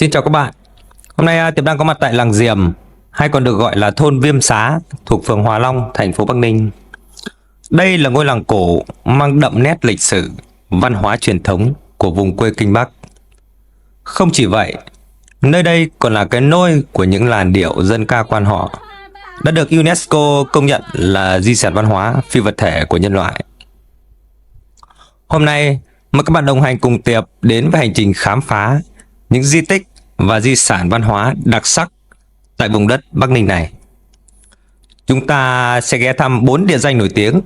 Xin chào các bạn. Hôm nay Tiệp đang có mặt tại làng Diềm, hay còn được gọi là thôn Viêm Xá, thuộc phường Hòa Long, thành phố Bắc Ninh. Đây là ngôi làng cổ mang đậm nét lịch sử, văn hóa truyền thống của vùng quê Kinh Bắc. Không chỉ vậy, nơi đây còn là cái nôi của những làn điệu dân ca quan họ, đã được UNESCO công nhận là di sản văn hóa phi vật thể của nhân loại. Hôm nay, mời các bạn đồng hành cùng Tiệp đến với hành trình khám phá những di tích và di sản văn hóa đặc sắc tại vùng đất Bắc Ninh này. Chúng ta sẽ ghé thăm 4 địa danh nổi tiếng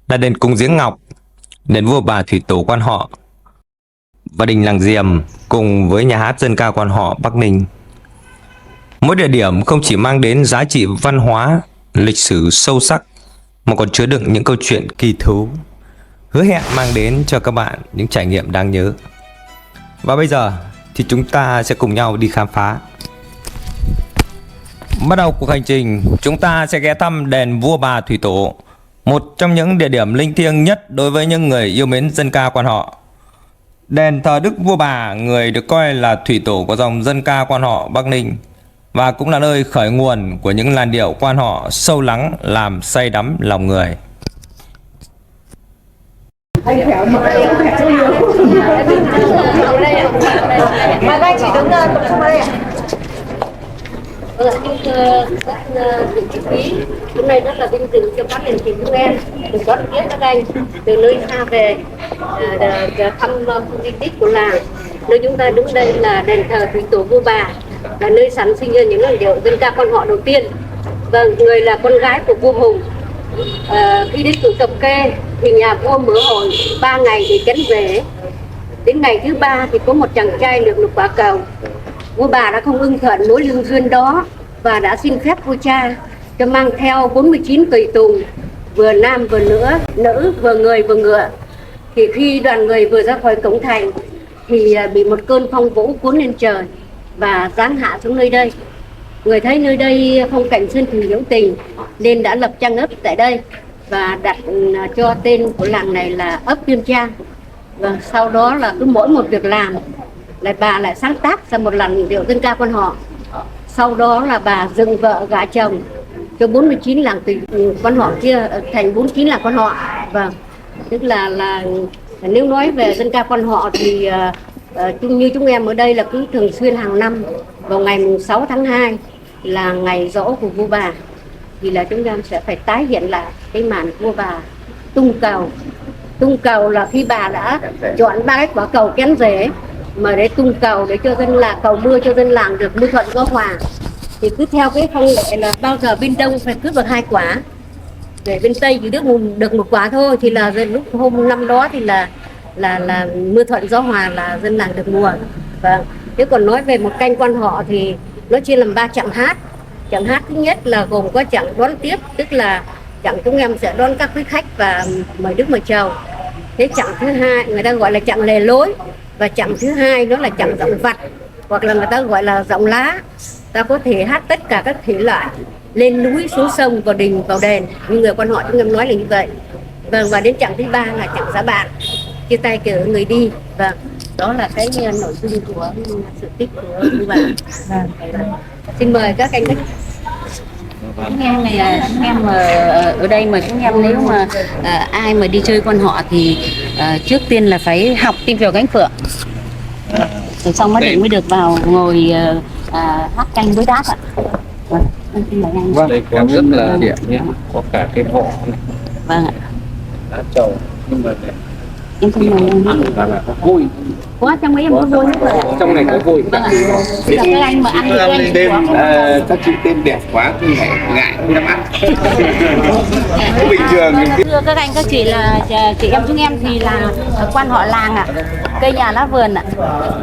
là đền Cúng Giếng Ngọc, đền Vua Bà Thủy Tổ quan họ và đình làng Diềm cùng với nhà hát dân ca quan họ Bắc Ninh. Mỗi địa điểm không chỉ mang đến giá trị văn hóa, lịch sử sâu sắc mà còn chứa đựng những câu chuyện kỳ thú, hứa hẹn mang đến cho các bạn những trải nghiệm đáng nhớ. Và bây giờ thì chúng ta sẽ cùng nhau đi khám phá. Bắt đầu cuộc hành trình, chúng ta sẽ ghé thăm đền Vua Bà Thủy Tổ, một trong những địa điểm linh thiêng nhất đối với những người yêu mến dân ca quan họ. Đền thờ Đức Vua Bà, người được coi là thủy tổ của dòng dân ca quan họ Bắc Ninh, và cũng là nơi khởi nguồn của những làn điệu quan họ sâu lắng làm say đắm lòng người. Mời các anh chị đứng tập trung ở đây ạ. Các vị trí quý, hôm nay rất là vinh dự cho các anh chị chúng em được đón tiếp các anh từ nơi xa về thăm khu di tích của làng. Nơi chúng ta đứng đây là đền thờ Thủy Tổ Vua Bà, là nơi sản sinh ra những làn điệu dân ca quan họ đầu tiên. Vâng, người là con gái của vua Hùng. Khi đến tuổi cập kê thì nhà vua mở hội 3 ngày để kén về. Đến ngày thứ 3 thì có một chàng trai được lục quả cầu. Vua Bà đã không ưng thuận mối lương duyên đó và đã xin phép vua cha cho mang theo 49 tùy tùng, vừa nam vừa nữ, vừa người vừa ngựa. Thì khi đoàn người vừa ra khỏi cổng thành thì bị một cơn phong vũ cuốn lên trời và giáng hạ xuống nơi đây. Người thấy nơi đây phong cảnh sơn thủy hữu tình nên đã lập trang ấp tại đây và đặt cho tên của làng này là ấp Viêm Trang. Và sau đó là cứ mỗi một việc làm là bà lại sáng tác ra một làn điệu dân ca quan họ. Sau đó là bà dựng vợ gả chồng cho 49 làng quan họ kia thành 49 làng quan họ. Vâng, tức là nếu nói về dân ca quan họ thì như chúng em ở đây là cứ thường xuyên hàng năm vào ngày 6 tháng 2 là ngày giỗ của vua bà, thì là chúng em sẽ phải tái hiện lại cái màn vua bà tung cầu. Tung cầu là khi bà đã chọn 3 cái quả cầu kén rễ mà để tung cầu để cho dân làng, cầu mưa cho dân làng được mưa thuận gió hòa. Thì cứ theo cái phong lệ là bao giờ bên đông phải cướp được 2 quả, để bên tây chỉ được 1 quả thôi, thì là lúc hôm năm đó thì là mưa thuận gió hòa, là dân làng được mùa. Và nếu còn nói về một canh quan họ thì nó chia làm 3 chặng hát. Chặng hát thứ nhất là gồm có chặng đón tiếp, tức là chặng chúng em sẽ đón các quý khách và mời đức mời chầu. Thế chặng thứ hai người ta gọi là chặng lề lối, và chặng thứ hai đó là chặng giọng vặt, hoặc là người ta gọi là giọng lá. Ta có thể hát tất cả các thể loại, lên núi xuống sông, vào đình vào đền, như người quan họ chúng em nói là như vậy. Vâng, và đến chặng thứ 3 là chặng giá bạn, chia tay cử người đi. Vâng, đó là cái nội dung của sự tích của vua bà. Vâng. Xin mời các anh. Chúng em này, chúng em ở đây mà chúng em nếu mà ai mà đi chơi quan họ thì trước tiên là phải học Tim Phèo Cánh Phượng, rồi xong mới được vào ngồi hát canh với đát ạ. Vâng, đây có rất là đẹp nhé, có cả cái vỏ này. Vâng ạ. Đá trầu, nhưng mà em không mời là có vui. Có trong ấy em có vui hết rồi. Trong này có vui. Vâng ạ. Bây giờ các anh mà ăn thì các anh đêm các chị tên đẹp quá thì ngại không dám ăn. Bình thường. Thưa các anh các chị là chị em chúng em thì là quan họ làng ạ, cây nhà lá vườn ạ.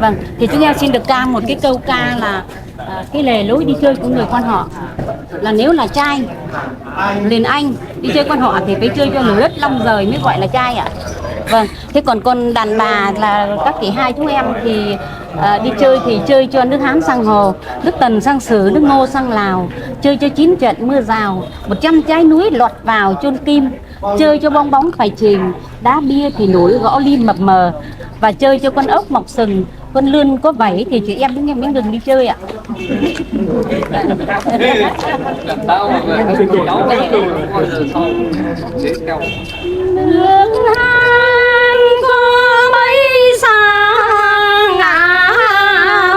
Vâng, thì chúng em xin được ca một cái câu ca là cái lề lối đi chơi của người quan họ là nếu là trai liền anh đi chơi quan họ thì phải chơi cho lửa đất long rời mới gọi là trai ạ. Vâng, thế còn con đàn bà là các chị hai chúng em thì đi chơi thì chơi cho nước Hán sang Hồ, nước Tần sang Sử, nước Ngô sang Lào, chơi cho 9 trận mưa rào, 100 trái núi lọt vào chôn kim, chơi cho bong bóng phải chìm, đá bia thì nổi gõ lim mập mờ, và chơi cho con ốc mọc sừng, con lươn có vảy thì chị em chúng em mới ngừng đi chơi ạ. Nước Hàn có mấy sang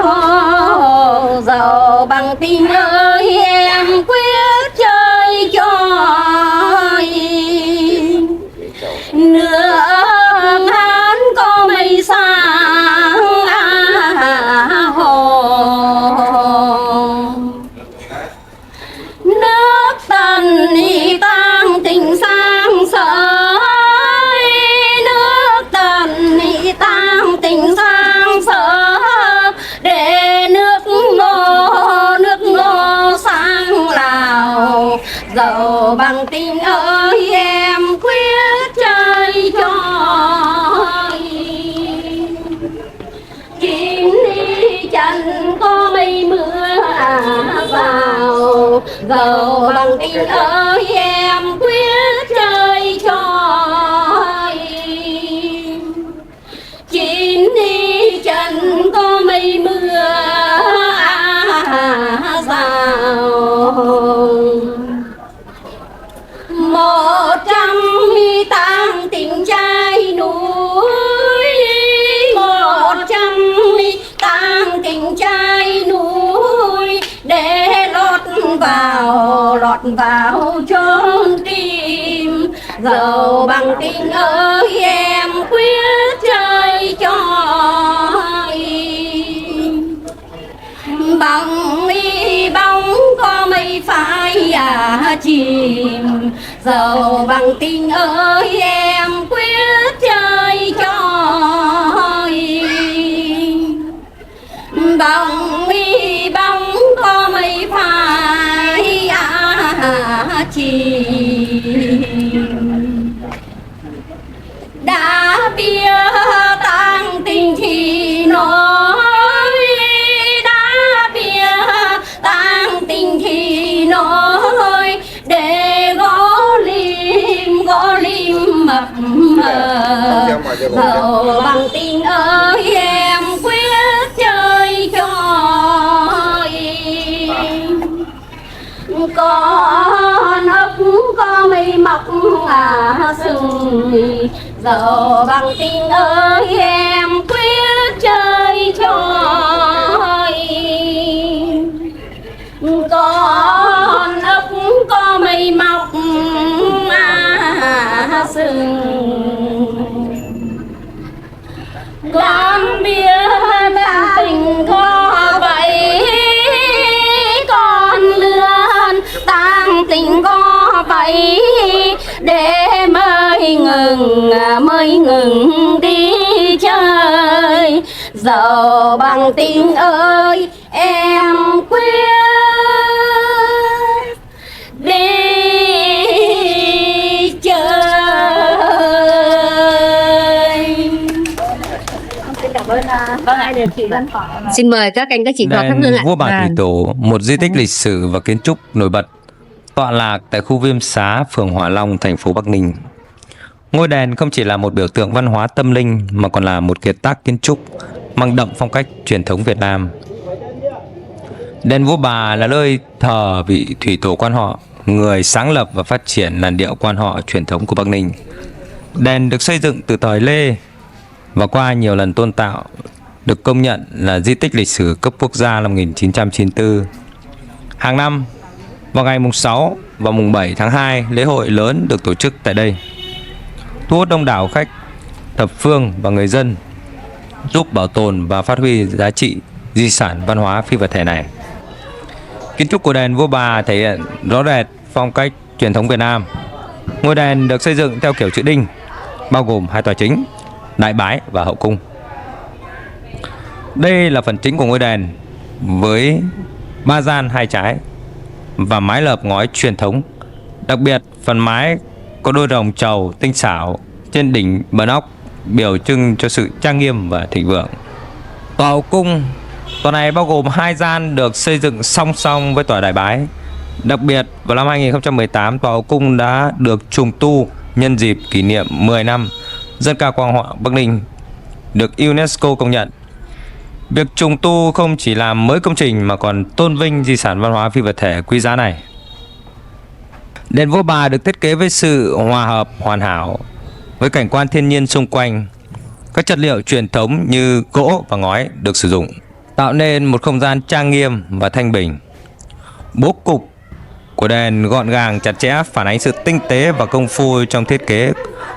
hồ, giàu bằng tình ơi em quyết chơi cho nước Hàn có mấy sang hồ, nước Tần đi tăng tình sang sới, nước Tần đi tăng tình sang sới, để nước ngô sang Lào, giàu bằng tình ơi em quyết chơi cho chim đi chẳng có mây mưa vào, giàu bằng tình ơi em quyết chơi cho chim đi chẳng có mây mưa vào. 108 tình trai núi, 108 tình trai núi, để lọt vào chốn tim, giàu bằng tình ơi em quyết chơi cho bằng ly bóng có mây phai chìm, giàu bằng tình ơi em quyết chơi cho bằng ly bóng có mây phai chìm. Đã bia tang tình thì nói, đã bia tang tình thì nói, để gõ lim mập mờ, giàu bằng tình ơi em quyết chơi cho con ốc có mây mọc sừng, giàu bằng tình ơi em quyết chơi cho con ốc có mây mọc sừng. Con bia đang tình có vậy, con lươn tang tình có vậy, để mới ngừng đi chơi, giàu bằng tình ơi em quyết đi chơi. Xin mời các anh các chị vào thắp hương Đền ạ. Vua Bà Thủy Tổ, một di tích lịch sử và kiến trúc nổi bật, tọa lạc tại khu Viêm Xá, phường Hòa Long, thành phố Bắc Ninh. Ngôi đền không chỉ là một biểu tượng văn hóa tâm linh mà còn là một kiệt tác kiến trúc mang đậm phong cách truyền thống Việt Nam. Đền Vua Bà là nơi thờ vị thủy tổ quan họ, người sáng lập và phát triển làn điệu quan họ truyền thống của Bắc Ninh. Đền được xây dựng từ thời Lê và qua nhiều lần tôn tạo, được công nhận là di tích lịch sử cấp quốc gia năm 1994. Hàng năm, vào ngày mùng 6 và mùng 7 tháng 2, lễ hội lớn được tổ chức tại đây, thu hút đông đảo khách thập phương và người dân, giúp bảo tồn và phát huy giá trị di sản văn hóa phi vật thể này. Kiến trúc của đền Vua Bà thể hiện rõ rệt phong cách truyền thống Việt Nam. Ngôi đền được xây dựng theo kiểu chữ đinh, bao gồm hai tòa chính, đại bái và hậu cung. Đây là phần chính của ngôi đền với 3 gian 2 trái và mái lợp ngói truyền thống. Đặc biệt, phần mái có đôi rồng trầu tinh xảo trên đỉnh bờ ốc, biểu trưng cho sự trang nghiêm và thịnh vượng. Tòa hậu cung, tòa này bao gồm 2 gian được xây dựng song song với tòa đại bái. Đặc biệt, vào năm 2018, tòa hậu cung đã được trùng tu nhân dịp kỷ niệm 10 năm dân ca quan họ Bắc Ninh được UNESCO công nhận. Việc trùng tu không chỉ làm mới công trình mà còn tôn vinh di sản văn hóa phi vật thể quý giá này. Đền Vua Bà được thiết kế với sự hòa hợp hoàn hảo với cảnh quan thiên nhiên xung quanh. Các chất liệu truyền thống như gỗ và ngói được sử dụng, tạo nên một không gian trang nghiêm và thanh bình. Bố cục của đền gọn gàng chặt chẽ, phản ánh sự tinh tế và công phu trong thiết kế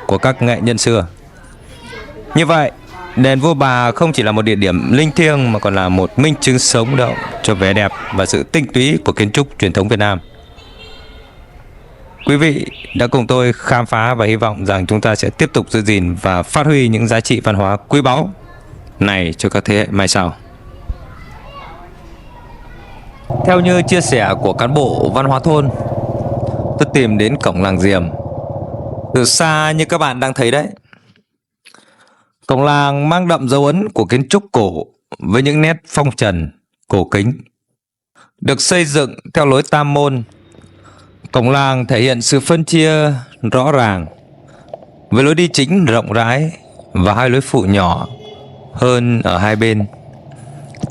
của các nghệ nhân xưa. Như vậy, đền Vua Bà không chỉ là một địa điểm linh thiêng mà còn là một minh chứng sống động cho vẻ đẹp và sự tinh túy của kiến trúc truyền thống Việt Nam. Quý vị đã cùng tôi khám phá và hy vọng rằng chúng ta sẽ tiếp tục giữ gìn và phát huy những giá trị văn hóa quý báu này cho các thế hệ mai sau. Theo như chia sẻ của cán bộ văn hóa thôn, tôi tìm đến cổng làng Diềm. Từ xa như các bạn đang thấy đấy, cổng làng mang đậm dấu ấn của kiến trúc cổ với những nét phong trần, cổ kính. Được xây dựng theo lối tam môn, cổng làng thể hiện sự phân chia rõ ràng với lối đi chính rộng rãi và hai lối phụ nhỏ hơn ở hai bên,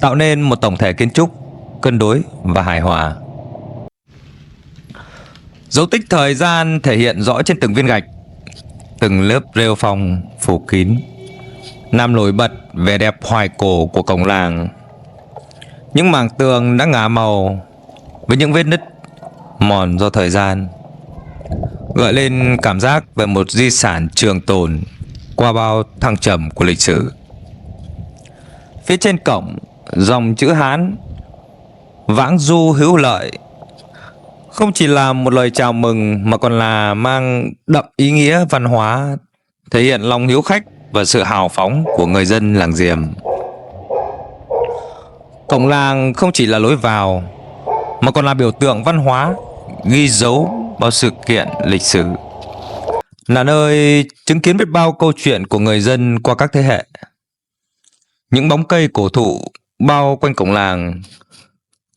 tạo nên một tổng thể kiến trúc cân đối và hài hòa. Dấu tích thời gian thể hiện rõ trên từng viên gạch, từng lớp rêu phong phủ kín, làm nổi bật vẻ đẹp hoài cổ của cổng làng. Những mảng tường đã ngả màu với những vết nứt mòn do thời gian, gợi lên cảm giác về một di sản trường tồn qua bao thăng trầm của lịch sử. Phía trên cổng, dòng chữ Hán Vãng du hữu lợi không chỉ là một lời chào mừng mà còn là mang đậm ý nghĩa văn hóa, thể hiện lòng hiếu khách và sự hào phóng của người dân làng Diềm. Cổng làng không chỉ là lối vào mà còn là biểu tượng văn hóa, ghi dấu bao sự kiện lịch sử, là nơi chứng kiến biết bao câu chuyện của người dân qua các thế hệ. Những bóng cây cổ thụ bao quanh cổng làng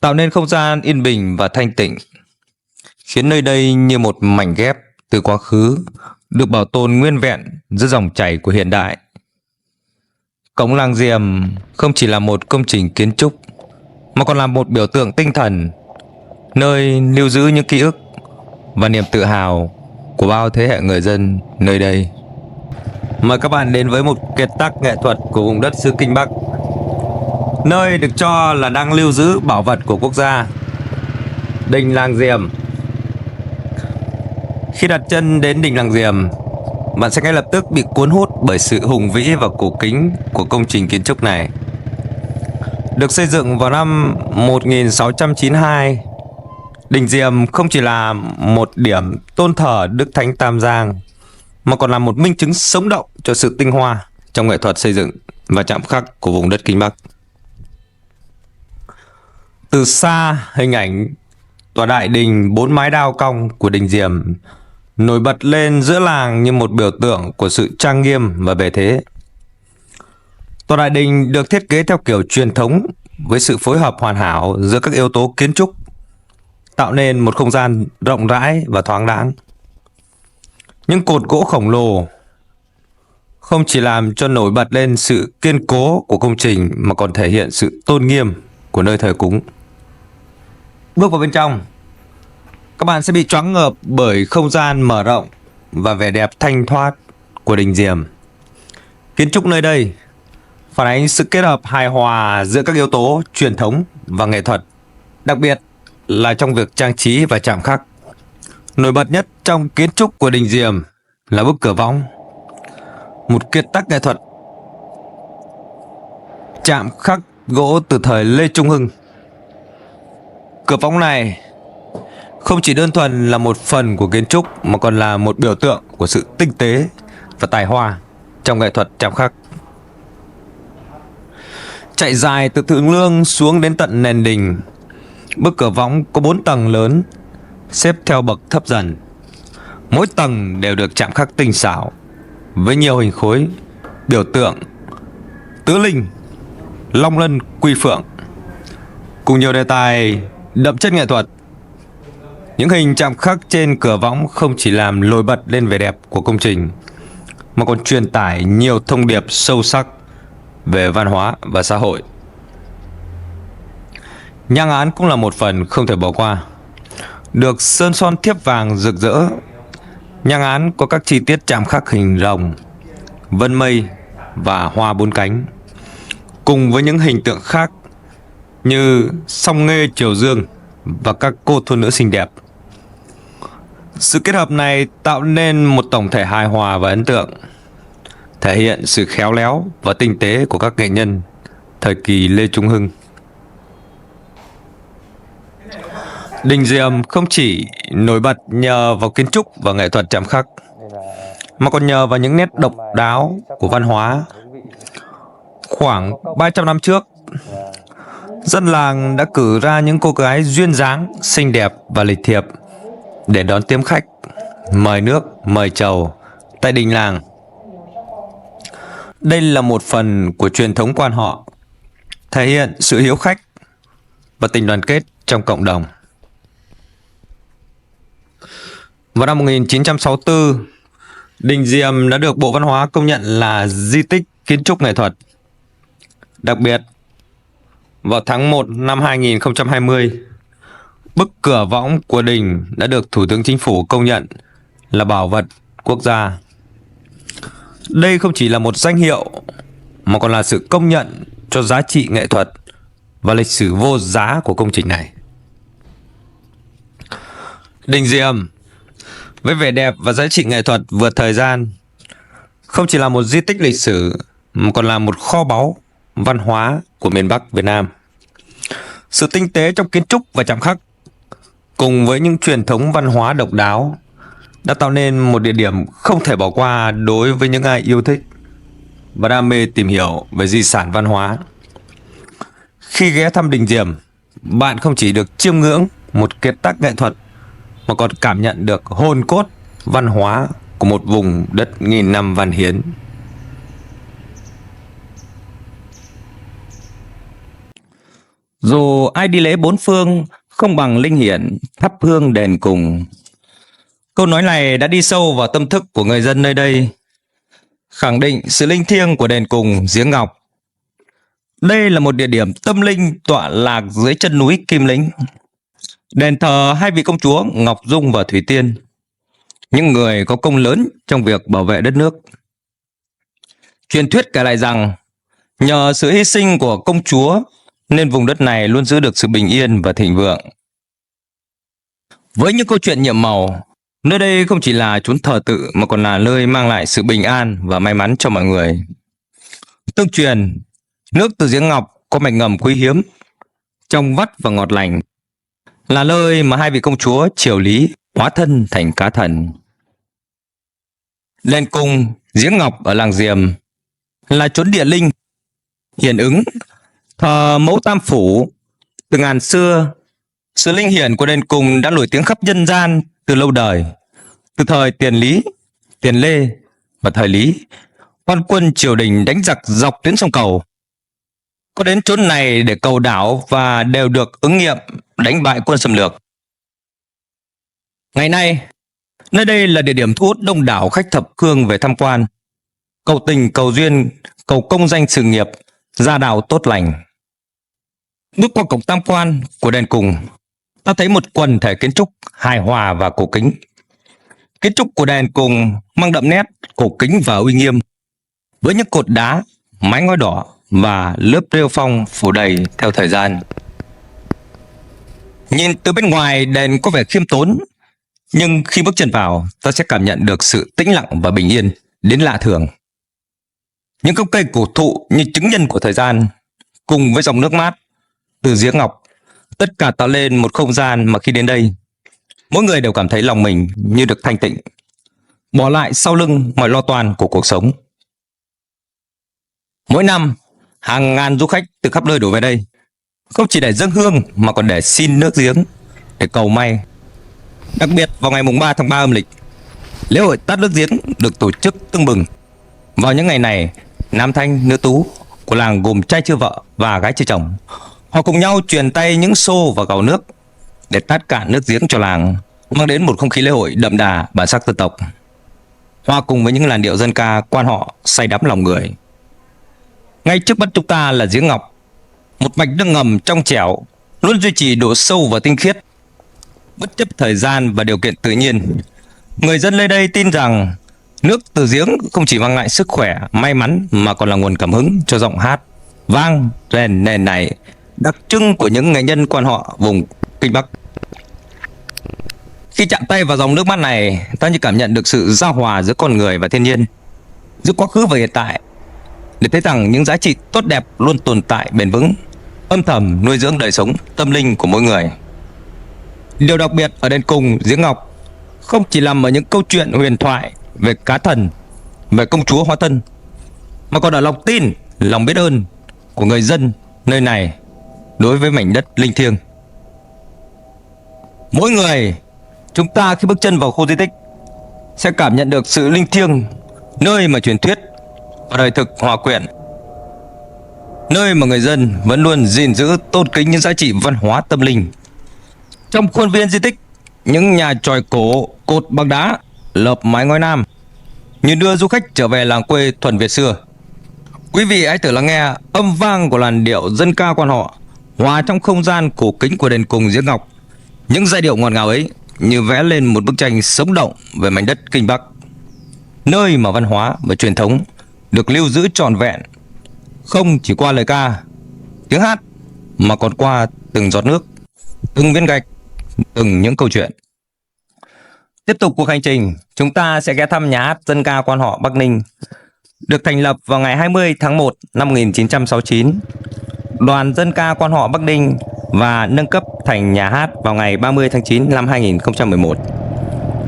tạo nên không gian yên bình và thanh tịnh, khiến nơi đây như một mảnh ghép từ quá khứ được bảo tồn nguyên vẹn giữa dòng chảy của hiện đại. Cổng làng Diềm không chỉ là một công trình kiến trúc mà còn là một biểu tượng tinh thần, nơi lưu giữ những ký ức và niềm tự hào của bao thế hệ người dân nơi đây. Mời các bạn đến với một kiệt tác nghệ thuật của vùng đất xứ Kinh Bắc, nơi được cho là đang lưu giữ bảo vật của quốc gia, đình làng Diềm. Khi đặt chân đến đình làng Diềm, bạn sẽ ngay lập tức bị cuốn hút bởi sự hùng vĩ và cổ kính của công trình kiến trúc này. Được xây dựng vào năm 1692, đình Diềm không chỉ là một điểm tôn thờ Đức Thánh Tam Giang mà còn là một minh chứng sống động cho sự tinh hoa trong nghệ thuật xây dựng và chạm khắc của vùng đất Kinh Bắc. Từ xa, hình ảnh tòa đại đình 4 mái đao cong của đình Diềm nổi bật lên giữa làng như một biểu tượng của sự trang nghiêm và bề thế. Tòa đại đình được thiết kế theo kiểu truyền thống với sự phối hợp hoàn hảo giữa các yếu tố kiến trúc, tạo nên một không gian rộng rãi và thoáng đãng. Những cột gỗ khổng lồ không chỉ làm cho nổi bật lên sự kiên cố của công trình mà còn thể hiện sự tôn nghiêm của nơi thờ cúng. Bước vào bên trong, các bạn sẽ bị choáng ngợp bởi không gian mở rộng và vẻ đẹp thanh thoát của đình Diềm. Kiến trúc nơi đây phản ánh sự kết hợp hài hòa giữa các yếu tố truyền thống và nghệ thuật, đặc biệt là trong việc trang trí và chạm khắc. Nổi bật nhất trong kiến trúc của đình Diềm là bức cửa võng, một kiệt tác nghệ thuật chạm khắc gỗ từ thời Lê Trung Hưng. Cửa võng này không chỉ đơn thuần là một phần của kiến trúc mà còn là một biểu tượng của sự tinh tế và tài hoa trong nghệ thuật chạm khắc. Chạy dài từ thượng lương xuống đến tận nền đình, bức cửa võng có 4 tầng lớn xếp theo bậc thấp dần. Mỗi tầng đều được chạm khắc tinh xảo với nhiều hình khối biểu tượng tứ linh, long lân, quy phượng cùng nhiều đề tài đậm chất nghệ thuật. Những hình chạm khắc trên cửa võng không chỉ làm nổi bật lên vẻ đẹp của công trình mà còn truyền tải nhiều thông điệp sâu sắc về văn hóa và xã hội. Nhang án cũng là một phần không thể bỏ qua. Được sơn son thiếp vàng rực rỡ, nhang án có các chi tiết chạm khắc hình rồng, vân mây và hoa bốn cánh, cùng với những hình tượng khác như song nghê triều dương và các cô thôn nữ xinh đẹp. Sự kết hợp này tạo nên một tổng thể hài hòa và ấn tượng, thể hiện sự khéo léo và tinh tế của các nghệ nhân thời kỳ Lê Trung Hưng. Đình Diệm không chỉ nổi bật nhờ vào kiến trúc và nghệ thuật chạm khắc, mà còn nhờ vào những nét độc đáo của văn hóa. Khoảng 300 năm trước, dân làng đã cử ra những cô gái duyên dáng, xinh đẹp và lịch thiệp để đón tiếp khách, mời nước, mời trầu tại đình làng. Đây là một phần của truyền thống quan họ, thể hiện sự hiếu khách và tình đoàn kết trong cộng đồng. Vào năm 1964, Đình Diệm đã được Bộ Văn hóa công nhận là di tích kiến trúc nghệ thuật. Đặc biệt, vào tháng 1 năm 2020, bức cửa võng của đình đã được Thủ tướng Chính phủ công nhận là bảo vật quốc gia. Đây không chỉ là một danh hiệu, mà còn là sự công nhận cho giá trị nghệ thuật và lịch sử vô giá của công trình này. Đình Diệm với vẻ đẹp và giá trị nghệ thuật vượt thời gian, không chỉ là một di tích lịch sử mà còn là một kho báu văn hóa của miền Bắc Việt Nam. Sự tinh tế trong kiến trúc và chạm khắc cùng với những truyền thống văn hóa độc đáo đã tạo nên một địa điểm không thể bỏ qua đối với những ai yêu thích và đam mê tìm hiểu về di sản văn hóa. Khi ghé thăm Đình Diệm, bạn không chỉ được chiêm ngưỡng một kiệt tác nghệ thuật mà còn cảm nhận được hồn cốt văn hóa của một vùng đất nghìn năm văn hiến. Dù ai đi lễ bốn phương không bằng linh hiển thắp hương đền cùng. Câu nói này đã đi sâu vào tâm thức của người dân nơi đây, khẳng định sự linh thiêng của đền cùng Giếng Ngọc. Đây là một địa điểm tâm linh tọa lạc dưới chân núi Kim Lĩnh, đền thờ hai vị công chúa Ngọc Dung và Thủy Tiên, những người có công lớn trong việc bảo vệ đất nước. Truyền thuyết kể lại rằng nhờ sự hy sinh của công chúa nên vùng đất này luôn giữ được sự bình yên và thịnh vượng. Với những câu chuyện nhiệm màu, nơi đây không chỉ là chốn thờ tự mà còn là nơi mang lại sự bình an và may mắn cho mọi người. Tương truyền, nước từ giếng ngọc có mạch ngầm quý hiếm, trong vắt và ngọt lành, là nơi mà hai vị công chúa Triều Lý hóa thân thành cá thần. Đền cung Giếng Ngọc ở làng Diệm là chốn địa linh hiển ứng thờ mẫu Tam Phủ. Từ ngàn xưa, sự linh hiển của đền cung đã nổi tiếng khắp nhân gian từ lâu đời. Từ thời Tiền Lý, Tiền Lê và thời Lý, quan quân triều đình đánh giặc dọc tuyến sông Cầu có đến chốn này để cầu đảo và đều được ứng nghiệm đánh bại quân xâm lược. Ngày nay, nơi đây là địa điểm thu hút đông đảo khách thập phương về tham quan, cầu tình, cầu duyên, cầu công danh sự nghiệp, gia đạo tốt lành. Bước qua cổng tam quan của đền cùng, ta thấy một quần thể kiến trúc hài hòa và cổ kính. Kiến trúc của đền cùng mang đậm nét cổ kính và uy nghiêm, với những cột đá, mái ngói đỏ và lớp rêu phong phủ đầy theo thời gian. Nhìn từ bên ngoài, đền có vẻ khiêm tốn, nhưng khi bước chân vào, ta sẽ cảm nhận được sự tĩnh lặng và bình yên đến lạ thường. Những gốc cây cổ thụ như chứng nhân của thời gian, cùng với dòng nước mát từ giếng ngọc, tất cả tạo lên một không gian mà khi đến đây, mỗi người đều cảm thấy lòng mình như được thanh tịnh, bỏ lại sau lưng mọi lo toan của cuộc sống. Mỗi năm, hàng ngàn du khách từ khắp nơi đổ về đây, không chỉ để dâng hương mà còn để xin nước giếng, để cầu may. Đặc biệt vào ngày mùng 3 tháng 3 âm lịch, lễ hội tát nước giếng được tổ chức tưng bừng. Vào những ngày này, nam thanh nữ tú của làng gồm trai chưa vợ và gái chưa chồng, họ cùng nhau truyền tay những xô và gầu nước để tát cạn nước giếng cho làng, mang đến một không khí lễ hội đậm đà bản sắc dân tộc, hòa cùng với những làn điệu dân ca quan họ say đắm lòng người. Ngay trước mắt chúng ta là giếng ngọc, một mạch nước ngầm trong trẻo luôn duy trì độ sâu và tinh khiết, bất chấp thời gian và điều kiện tự nhiên. Người dân nơi đây tin rằng nước từ giếng không chỉ mang lại sức khỏe, may mắn mà còn là nguồn cảm hứng cho giọng hát vang rền nền này, đặc trưng của những nghệ nhân quan họ vùng Kinh Bắc. Khi chạm tay vào dòng nước mắt này, ta như cảm nhận được sự giao hòa giữa con người và thiên nhiên, giữa quá khứ và hiện tại, để thấy rằng những giá trị tốt đẹp luôn tồn tại bền vững, âm thầm nuôi dưỡng đời sống tâm linh của mỗi người. Điều đặc biệt ở đền Cùng Giếng Ngọc không chỉ nằm ở những câu chuyện huyền thoại về cá thần, về công chúa hóa thân, mà còn ở lòng tin, lòng biết ơn của người dân nơi này đối với mảnh đất linh thiêng. Mỗi người chúng ta khi bước chân vào khu di tích sẽ cảm nhận được sự linh thiêng, nơi mà truyền thuyết và đời thực hòa quyện, nơi mà người dân vẫn luôn gìn giữ tôn kính những giá trị văn hóa tâm linh. Trong khuôn viên di tích, những nhà chòi cổ cột bằng đá lợp mái ngói nam như đưa du khách trở về làng quê thuần Việt xưa. Quý vị hãy thử lắng nghe âm vang của làn điệu dân ca quan họ hòa trong không gian cổ kính của đền Cùng Giếng Ngọc. Những giai điệu ngọt ngào ấy như vẽ lên một bức tranh sống động về mảnh đất Kinh Bắc, nơi mà văn hóa và truyền thống được lưu giữ trọn vẹn, không chỉ qua lời ca, tiếng hát, mà còn qua từng giọt nước, từng viên gạch, từng những câu chuyện. Tiếp tục cuộc hành trình, chúng ta sẽ ghé thăm nhà hát dân ca quan họ Bắc Ninh, được thành lập vào ngày 20 tháng 1 năm 1969. Đoàn dân ca quan họ Bắc Ninh và nâng cấp thành nhà hát vào ngày 30 tháng 9 năm 2011.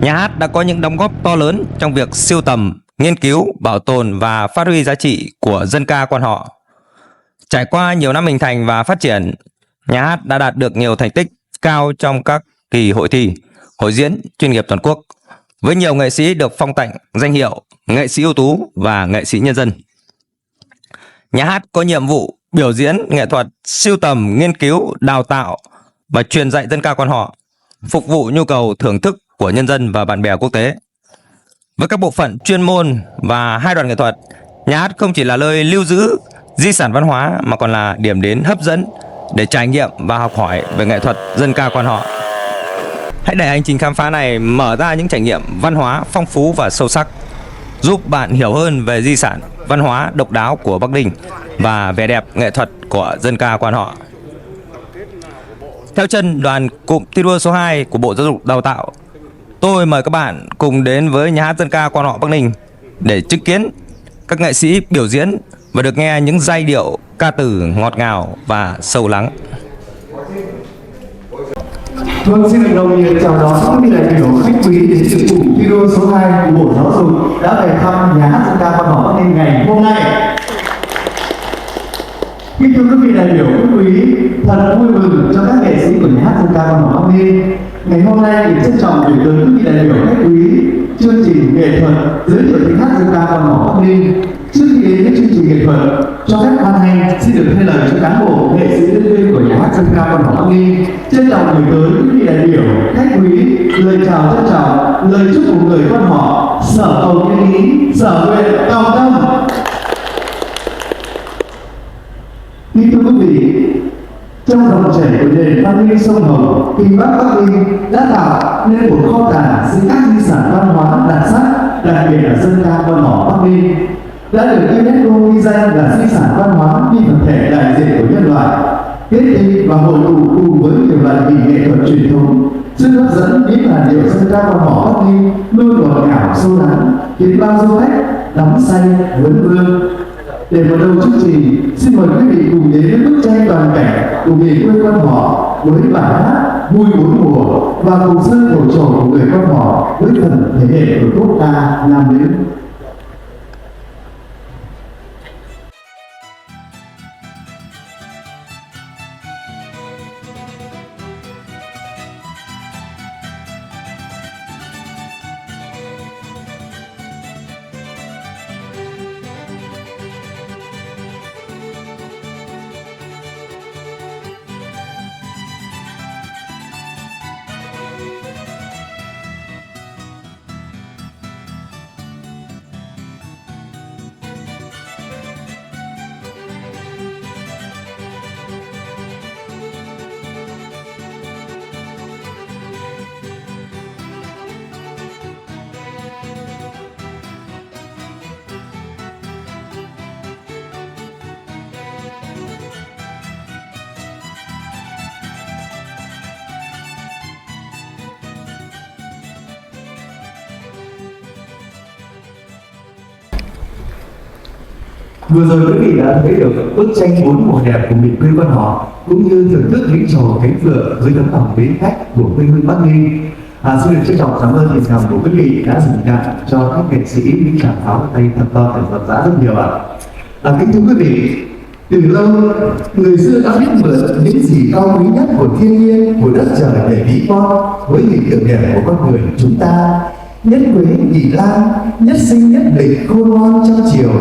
Nhà hát đã có những đóng góp to lớn trong việc sưu tầm, nghiên cứu, bảo tồn và phát huy giá trị của dân ca quan họ. Trải qua nhiều năm hình thành và phát triển, nhà hát đã đạt được nhiều thành tích cao trong các kỳ hội thi, hội diễn chuyên nghiệp toàn quốc, với nhiều nghệ sĩ được phong tặng danh hiệu nghệ sĩ ưu tú và nghệ sĩ nhân dân. Nhà hát có nhiệm vụ biểu diễn nghệ thuật, sưu tầm, nghiên cứu, đào tạo và truyền dạy dân ca quan họ, phục vụ nhu cầu thưởng thức của nhân dân và bạn bè quốc tế. Với các bộ phận chuyên môn và hai đoàn nghệ thuật, nhà hát không chỉ là nơi lưu giữ di sản văn hóa mà còn là điểm đến hấp dẫn để trải nghiệm và học hỏi về nghệ thuật dân ca quan họ. Hãy để hành trình khám phá này mở ra những trải nghiệm văn hóa phong phú và sâu sắc, giúp bạn hiểu hơn về di sản văn hóa độc đáo của Bắc Ninh và vẻ đẹp nghệ thuật của dân ca quan họ. Theo chân đoàn cụm thi đua số 2 của Bộ Giáo dục Đào tạo, tôi mời các bạn cùng đến với nhà hát dân ca quan họ Bắc Ninh để chứng kiến các nghệ sĩ biểu diễn và được nghe những giai điệu ca từ ngọt ngào và sâu lắng. Vâng, xin được đầu nhiệt chào đón các vị đại biểu khách quý đến từ cụm thi đua số 2 của Bộ Giáo dục đã về thăm nhà hát dân ca quan họ Bắc Ninh ngày hôm nay. Kính thưa quý vị đại biểu khách quý, thật vui mừng cho các nghệ sĩ của nhà hát dân ca quan họ Bắc Ninh. Ngày hôm nay thì trân trọng gửi tới quý vị đại biểu khách quý chương trình nghệ thuật giới thiệu tiếng hát dân ca quan họ Bắc Ninh. Trước khi đến với chương trình nghệ thuật, cho phép ban hành xin được thay lời cho cán bộ nghệ sĩ nhân viên của nhà hát dân ca quan họ Bắc Ninh trân trọng gửi tới quý vị đại biểu khách quý lời chào trân trọng, lời chúc của người quan họ sở cầu nhân ý, sở nguyện cao tâm. Kính thưa quý vị, trong dòng chảy của nền văn minh sông Hồng, Kinh Bắc Bắc Ninh đã tạo nên một kho tàng những các di sản văn hóa đặc sắc, đặc biệt là dân ca quan họ Bắc Ninh đã được UNESCO ghi danh là di sản văn hóa phi vật thể đại diện của nhân loại, kết tinh và hội tụ cùng với nhiều loại hình nghệ thuật truyền thống. Sức hấp dẫn những làn điệu dân ca quan họ Bắc Ninh luôn ngọt ngào sâu lắng, khiến bao du khách đắm say vấn vương. Để mở đầu chương trình, xin mời quý vị cùng đến với bức tranh toàn cảnh của miền quê quan họ với bài hát Vui Bốn Mùa và cùng sân khấu trầu của người quan họ với phần thể hiện của quốc ca nam nữ. Vừa rồi quý vị đã thấy được bức tranh bốn mùa đẹp của miền quê quan họ, cũng như thưởng thức những trò cánh phượng với tấm lòng mến khách của quê hương Bắc Ninh. Xin được trân trọng cảm ơn tình cảm của quý vị đã dành tặng cho các nghệ sĩ những tràng pháo tay thật to thật vật giá rất nhiều ạ. Kính thưa quý vị, từ lâu người xưa đã biết mượn những gì cao quý nhất của thiên nhiên, của đất trời để ví von với hình tượng đẹp của con người chúng ta. Nhất quế nhị lan, nhất sinh nhất lịch, khôn ngoan trong chiều.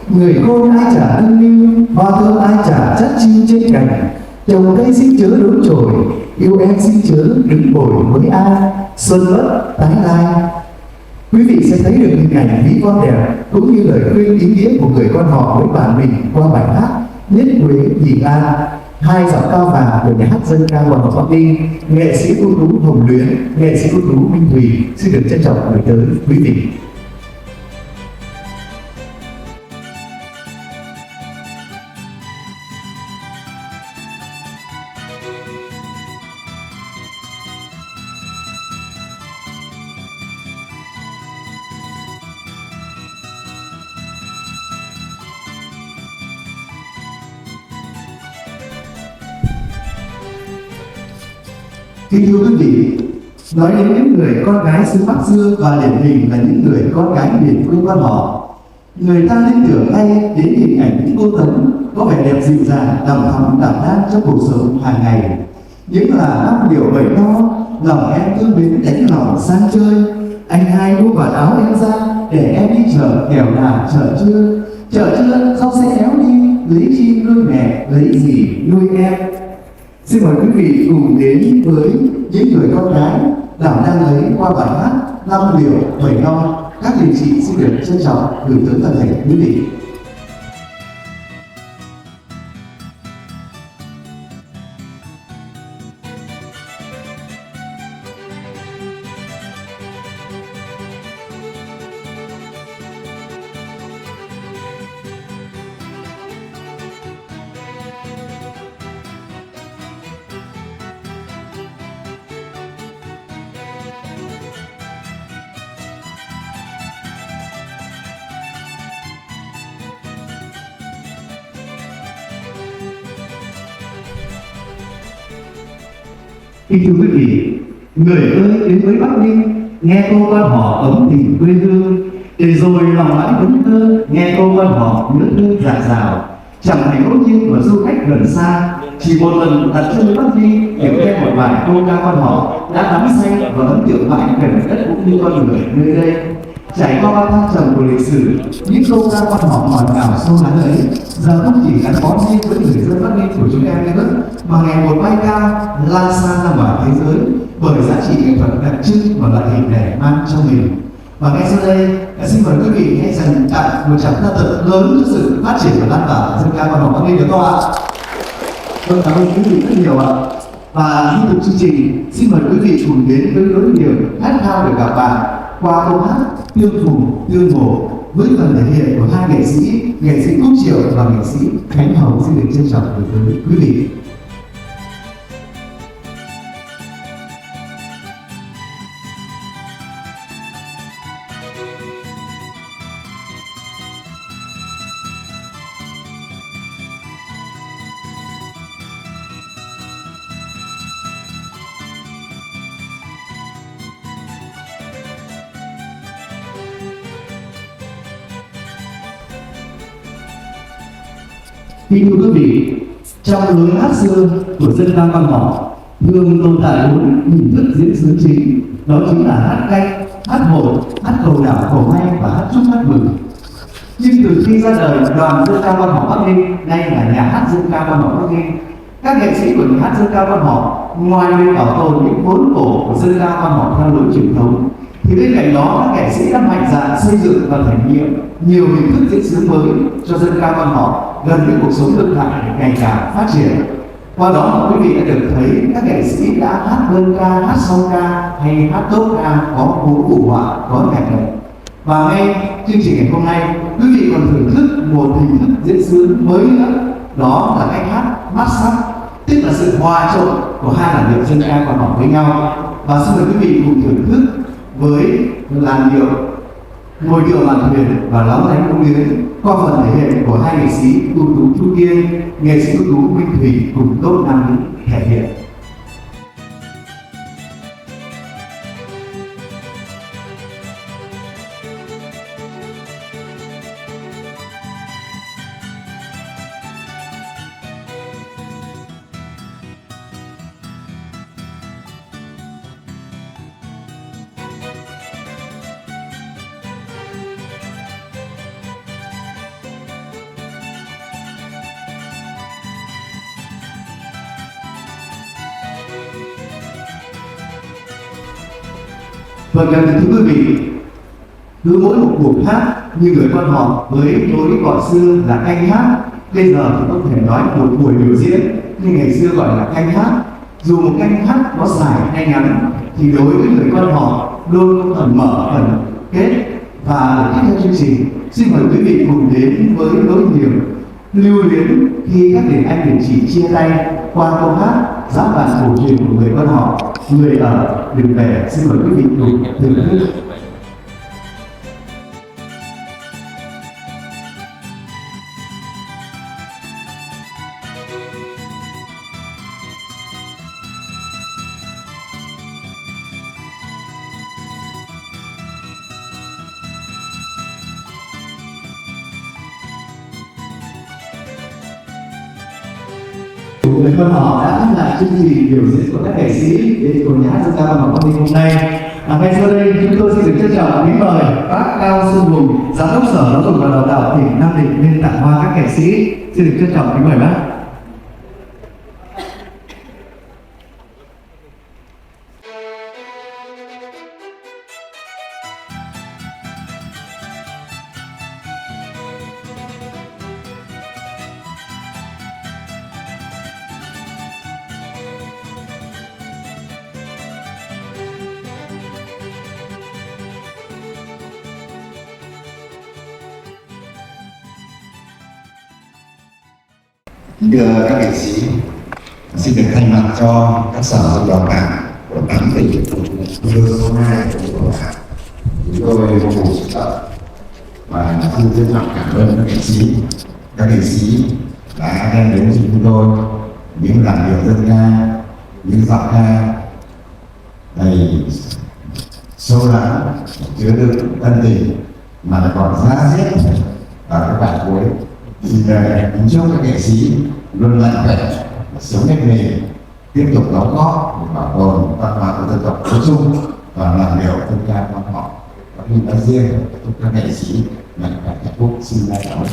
Người khôn ai chả nâng niu, hoa thơm ai chả chất chiu trên cành. Trồng cây xin chớ đốn chồi, yêu em xin chớ đứng bồi với ai. Xuân mất tái lai. Quý vị sẽ thấy được hình ảnh ví von đẹp cũng như lời khuyên ý nghĩa của người quan họ với bản mình qua bài hát Nhất quế nhị lan, hai giọng cao vàng của nhà hát dân ca quan họ Bắc Ninh, nghệ sĩ ưu tú Hồng Luyến, nghệ sĩ ưu tú Minh Thùy xin được trân trọng gửi tới quý vị. Kính thưa quý vị, nói đến những người con gái xứ Bắc xưa và điển hình là những người con gái miền quê quan họ, người ta liên tưởng ngay đến hình ảnh những cô Tấn có vẻ đẹp dịu dàng, đầm thắm đảm đang trong cuộc sống hàng ngày. Những là năm điệu bảy no, lòng em thương mến đánh lòng sang chơi. Anh hai mua vạt áo em ra để em đi chợ kẻo đà chợ trưa rau sẽ éo đi, lấy chi nuôi mẹ, lấy gì nuôi em. Xin mời quý vị cùng đến với những người con gái đảm đang lấy qua bài hát năm điệu bảy no. Các địa chỉ xin được trân trọng gửi tới toàn thể quý vị. Kính thưa quý vị, người ơi đến với Bắc Ninh, nghe cô quan họ ấm tình quê hương, để rồi lòng mãi vấn thơ, nghe cô quan họ nước thơ rạng rào. Chẳng thành ngẫu nhiên của du khách gần xa, chỉ một lần đặt chân Bắc Ninh để nghe một bài cô ca quan họ đã đắm say và ấn tượng mãi về đất cũng như con người nơi đây. Trải qua bao thăng trầm của lịch sử, những câu ca quan họ ngọt ngào sâu lắng ấy giờ không chỉ gắn bó riêng với người dân Bắc Ninh của chúng em nữa, mà ngày một bay cao lan xa ra ngoài thế giới bởi giá trị nghệ thuật đặc trưng mà loại hình này mang trong mình. Và ngay sau đây, xin mời quý vị hãy dành tặng một tràng thật lớn cho sự phát triển và lan tỏa dân ca quan họ Bắc Ninh được không ạ? Vâng, cảm ơn quý vị rất nhiều ạ. Và tiếp tục chương trình, xin mời quý vị cùng đến với nỗi niềm khát khao được gặp bạn qua câu hát Tương Phùng Tương Mộ với phần thể hiện của hai nghệ sĩ Cúc Triệu và nghệ sĩ Khánh Hồng xin được trân trọng gửi tới quý vị. Kính thưa quý vị, trong lối hát xưa của dân ca quan họ thường tồn tại bốn hình thức diễn xướng chính, đó chính là hát canh, hát hồn, hát cầu đảo cầu may và hát chúc hát mừng. Nhưng từ khi ra đời đoàn dân ca quan họ Bắc Ninh, nay là nhà hát dân ca quan họ Bắc Ninh, các nghệ sĩ của nhà hát dân ca quan họ ngoài việc bảo tồn những vốn cổ của dân ca quan họ theo lối truyền thống, thì bên cạnh đó các nghệ sĩ đã mạnh dạn xây dựng và thể nghiệm nhiều hình thức diễn xướng mới cho dân ca quan họ gần với cuộc sống thực tại ngày càng phát triển. Qua đó quý vị đã được thấy các nghệ sĩ đã hát đơn ca, hát song ca hay hát tốp ca có vốn phụ họa, có nhạc nghệ. Và ngay chương trình ngày hôm nay, quý vị còn thưởng thức một hình thức diễn xướng mới nữa, đó là cách hát mắt sắc, tức là sự hòa trộn của hai làn điệu dân ca quan họ với nhau. Và xin mời quý vị cùng thưởng thức với làn điệu ngôi điệu màn thuyền và lóng lánh cung luyến qua phần thể hiện của hai nghệ sĩ ưu tú Chu Tiên, nghệ sĩ ưu tú Minh Thủy cùng Tốt Nam Mỹ thể hiện. Vâng, thưa quý vị, cứ mỗi một buổi hát như người quan họ với lối gọi xưa là canh hát, bây giờ thì không thể nói một buổi biểu diễn nhưng ngày xưa gọi là canh hát. Dù một canh hát có dài hay ngắn thì đối với người quan họ luôn có phần mở phần kết. Và tiếp theo chương trình, xin mời quý vị cùng đến với nỗi niềm lưu luyến khi các điển anh điển chị chia tay qua câu hát Giáp vạn cổ truyền của người quan họ, người ở đừng về. Xin mời quý vị cùng thưởng thức. Người con họ đã khép lại chương trình biểu diễn của các nghệ sĩ đến của nhà hát dân ca văn hóa Bắc Ninh hôm nay. Ngay sau đây chúng tôi xin được trân trọng kính mời bác Cao Xuân Hùng, giám đốc Sở Giáo dục và Đào tạo tỉnh Nam Định lên tặng hoa các nghệ sĩ. Xin được trân trọng kính mời bác. Thưa các nghệ sĩ, xin được thay mặt cho các sở giáo dục đào tạo của 8 tỉnh đưa số 2 của đào tạo, chúng tôi vô cùng xúc động và xin trân trọng cảm ơn các nghệ sĩ đã đem đến cho chúng tôi những làn điệu dân ca, những giọng ca đầy sâu lắng, chứa đựng ân tình mà lại còn giá diết ở các bài cuối. Thì kính chúc các nghệ sĩ luôn mạnh khỏe, sống nếp nghề, tiếp tục đóng góp để bảo tồn văn hóa của dân tộc nói chung và làm điệu dân ca quan họ Bắc Ninh nói riêng. Chúc các nghệ sĩ mạnh khỏe hạnh phúc. Xin cảm ơn.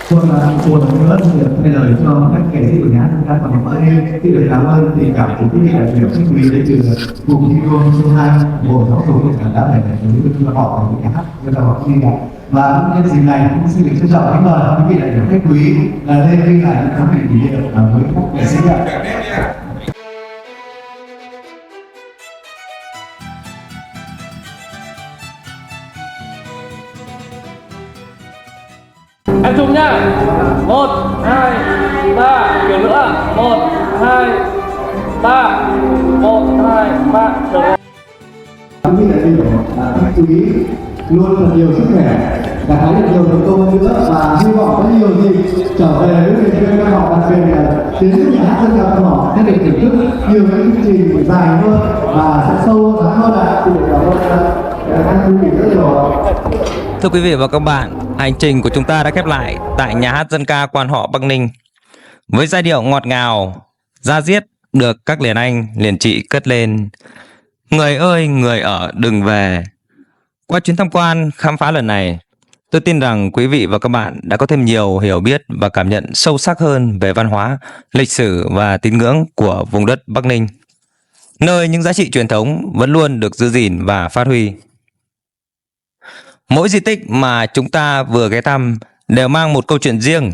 Vâng, một lần nữa xin được thay lời cho các nghệ sĩ của nhà hát dân ca văn hóa Bắc Ninh. Xin được cảm ơn tình cảm của quý vị đại biểu khách quý đến từ vùng thi đua số 2 Bộ Giáo dục đã dành những cái họ của nhà hát dân ca Bắc Ninh. Và nhân dịp này cũng xin được trân trọng kính mời quý vị đại biểu khách quý là lên ghi lại những tấm hình kỷ niệm với các nghệ sĩ ạ. Em chụp nhá. 1, 2, 3. Kiểu nữa. 1, 2, 3. 1, 2, 3. Được rồi. Quý vị đại biểu khách quý luôn thật nhiều sức khỏe và thấy được nhiều thành công nữa, và hy vọng có nhiều dịp trở về với người dân văn họ, đặc biệt là đến với nhà hát dân ca văn họ sẽ được thưởng thức nhiều cái chương trình dài hơn và sẽ sâu lắng hơn ạ. Xin được cảm ơn các quý vị rất nhiều. Thưa quý vị và các bạn, hành trình của chúng ta đã khép lại tại nhà hát dân ca quan họ Bắc Ninh với giai điệu ngọt ngào, da diết được các liền anh liền chị cất lên. Người ơi người ở đừng về. Qua chuyến tham quan khám phá lần này, tôi tin rằng quý vị và các bạn đã có thêm nhiều hiểu biết và cảm nhận sâu sắc hơn về văn hóa, lịch sử và tín ngưỡng của vùng đất Bắc Ninh, nơi những giá trị truyền thống vẫn luôn được giữ gìn và phát huy. Mỗi di tích mà chúng ta vừa ghé thăm đều mang một câu chuyện riêng,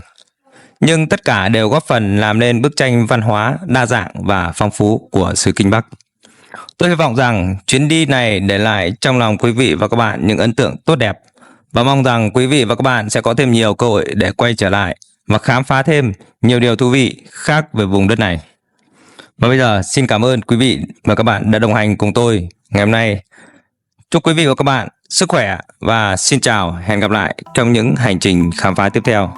nhưng tất cả đều góp phần làm nên bức tranh văn hóa đa dạng và phong phú của xứ Kinh Bắc. Tôi hy vọng rằng chuyến đi này để lại trong lòng quý vị và các bạn những ấn tượng tốt đẹp, và mong rằng quý vị và các bạn sẽ có thêm nhiều cơ hội để quay trở lại và khám phá thêm nhiều điều thú vị khác về vùng đất này. Và bây giờ xin cảm ơn quý vị và các bạn đã đồng hành cùng tôi ngày hôm nay. Chúc quý vị và các bạn sức khỏe và xin chào, hẹn gặp lại trong những hành trình khám phá tiếp theo.